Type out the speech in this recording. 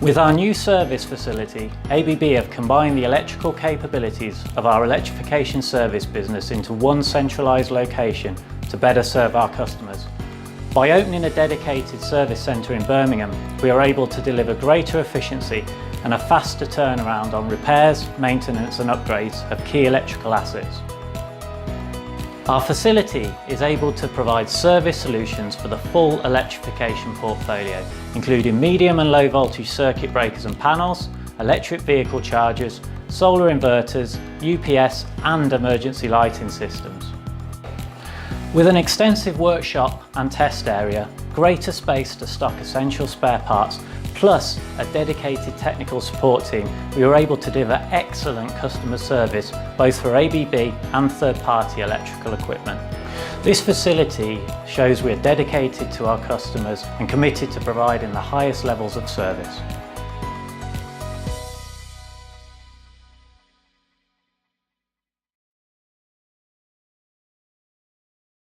With our new service facility, ABB have combined the electrical capabilities of our electrification service business into one centralised location to better serve our customers. By opening a dedicated service centre in Birmingham, we are able to deliver greater efficiency and a faster turnaround on repairs, maintenance and upgrades of key electrical assets. Our facility is able to provide service solutions for the full electrification portfolio, including medium and low voltage circuit breakers and panels, electric vehicle chargers, solar inverters, UPS and emergency lighting systems. With an extensive workshop and test area, greater space to stock essential spare parts, plus a dedicated technical support team, we were able to deliver excellent customer service both for ABB and third-party electrical equipment. This facility shows we are dedicated to our customers and committed to providing the highest levels of service.